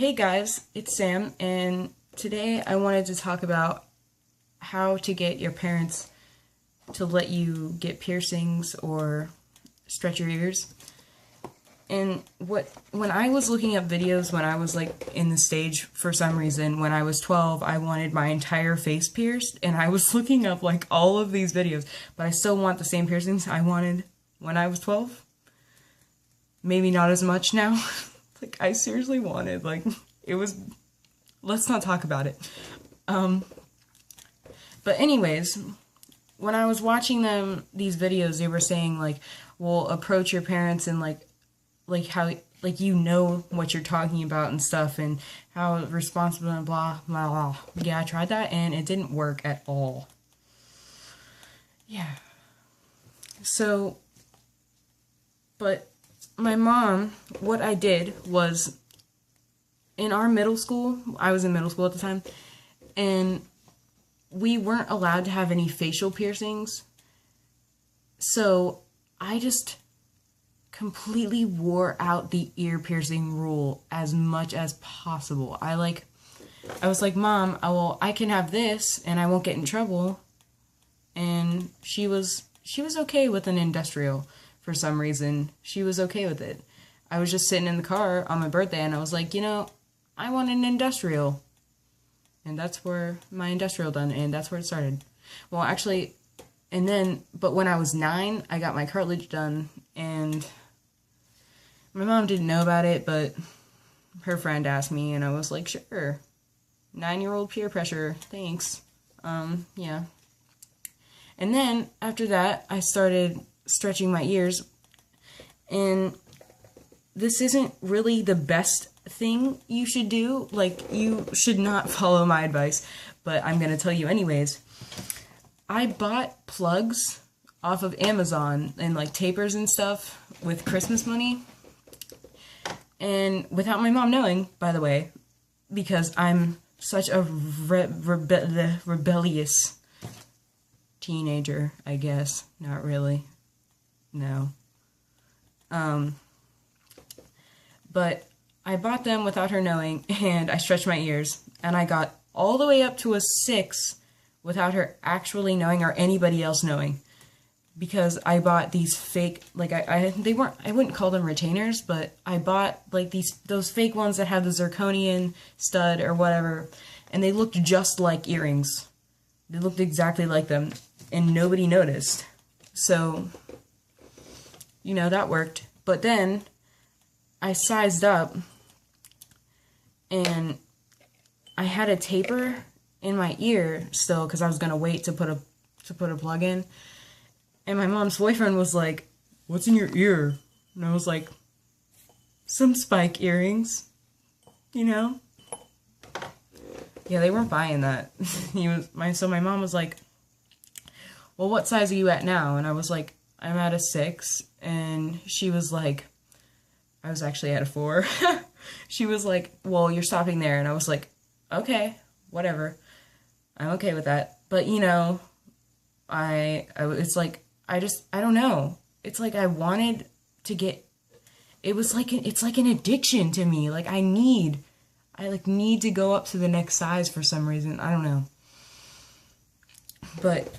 Hey guys, it's Sam, and today I wanted to talk about how to get your parents to let you get piercings or stretch your ears. And when I was looking up videos when I was like in the stage for some reason, when I was 12, I wanted my entire face pierced, and I was looking up like all of these videos, but I still want the same piercings I wanted when I was 12. Maybe not as much now. Like, I seriously wanted, like, it was, let's not talk about it. But anyways, when I was watching these videos, they were saying, like, well, approach your parents and, like how, like, you know what you're talking about and stuff, and how responsible and blah, blah, blah. Yeah, I tried that, and it didn't work at all. Yeah. So, but my mom, what I did was, in our middle school, I was in middle school at the time, and we weren't allowed to have any facial piercings, so I just completely wore out the ear piercing rule as much as possible. I was like, Mom, I can have this, and I won't get in trouble, and she was okay with an industrial. For some reason, she was okay with it. I was just sitting in the car on my birthday, and I was like, I want an industrial. And that's where my industrial done, and that's where it started. Well, actually, but when I was 9, I got my cartilage done, and my mom didn't know about it, but her friend asked me, and I was like, sure. 9-year-old peer pressure, thanks. Yeah. And then, after that, I started stretching my ears, and this isn't really the best thing you should do. Like, you should not follow my advice, but I'm gonna tell you anyways. I bought plugs off of Amazon and like tapers and stuff with Christmas money, and without my mom knowing, by the way, because I'm such a rebellious teenager, I guess. Not really. No. But I bought them without her knowing, and I stretched my ears, and I got all the way up to a 6 without her actually knowing or anybody else knowing, because I bought these fake, like, I wouldn't call them retainers, but I bought like those fake ones that have the zirconian stud or whatever, and they looked just like earrings. They looked exactly like them, and nobody noticed. So, that worked. But then I sized up, and I had a taper in my ear still, because I was gonna wait to put a plug in. And my mom's boyfriend was like, "What's in your ear?" And I was like, "Some spike earrings, Yeah, they weren't buying that. So my mom was like, "Well, what size are you at now?" And I was like, "I'm at a 6." And she was like, I was actually at a 4. She was like, "Well, you're stopping there." And I was like, "Okay, whatever. I'm okay with that." But, it's like, I don't know. It's like I wanted to get, it's like an addiction to me. Like, I need to go up to the next size for some reason. I don't know. But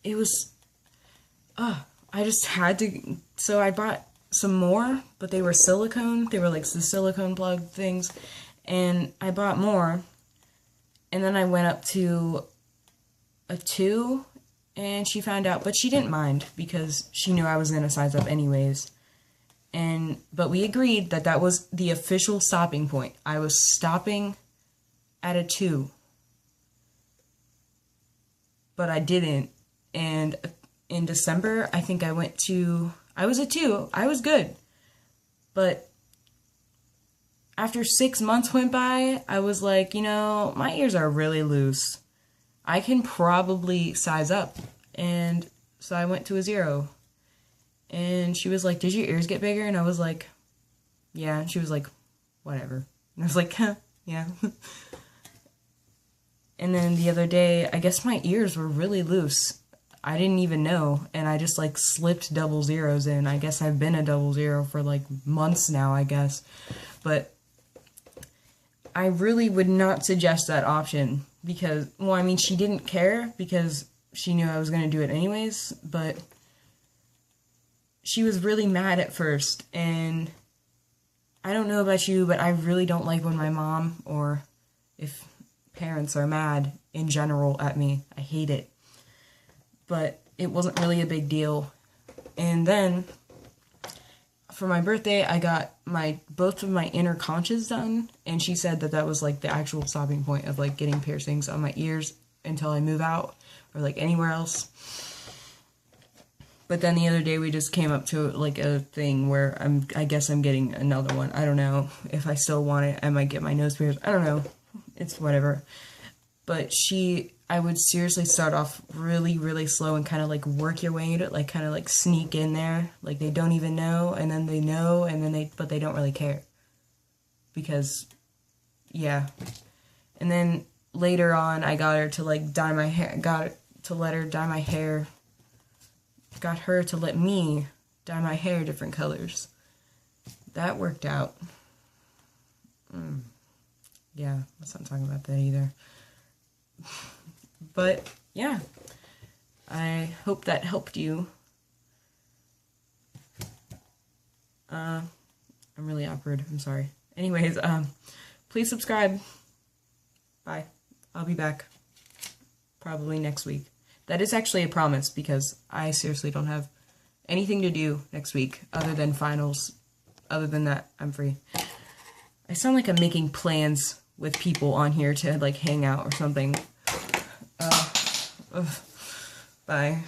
it was, I just had to, so I bought some more, but they were silicone. They were like the silicone plug things, and I bought more, and then I went up to a 2, and she found out, but she didn't mind because she knew I was going to size up anyways. But we agreed that was the official stopping point. I was stopping at a 2. But I didn't. And in December, I think I was a 2. I was good. But after 6 months went by, I was like, my ears are really loose. I can probably size up. And so I went to a 0. And she was like, "Did your ears get bigger?" And I was like, "Yeah." And she was like, "Whatever." And I was like, "Huh, yeah." And then the other day, I guess my ears were really loose. I didn't even know, and I just like slipped double zeros in. I guess I've been a double zero for like months now, I guess. But I really would not suggest that option because, well, I mean, she didn't care because she knew I was going to do it anyways, but she was really mad at first, and I don't know about you, but I really don't like when my mom, or if parents are mad in general at me. I hate it. But it wasn't really a big deal. And then, for my birthday, I got both of my inner conches done, and she said that that was, like, the actual stopping point of, like, getting piercings on my ears until I move out, or, like, anywhere else. But then the other day we just came up to, like, a thing where I guess I'm getting another one. I don't know. If I still want it, I might get my nose pierced. I don't know. It's whatever. But I would seriously start off really, really slow and kind of, like, work your way into it. Like, kind of, like, sneak in there. Like, they don't even know, and then they know, and then but they don't really care. Because, yeah. And then later on, I got her to, like, dye my hair. Got to let her dye my hair. Got her to let me dye my hair different colors. That worked out. Yeah, let's not talk about that either. But, yeah. I hope that helped you. I'm really awkward. I'm sorry. Anyways, please subscribe. Bye. I'll be back. Probably next week. That is actually a promise because I seriously don't have anything to do next week other than finals. Other than that, I'm free. I sound like I'm making plans with people on here to, like, hang out or something. Bye.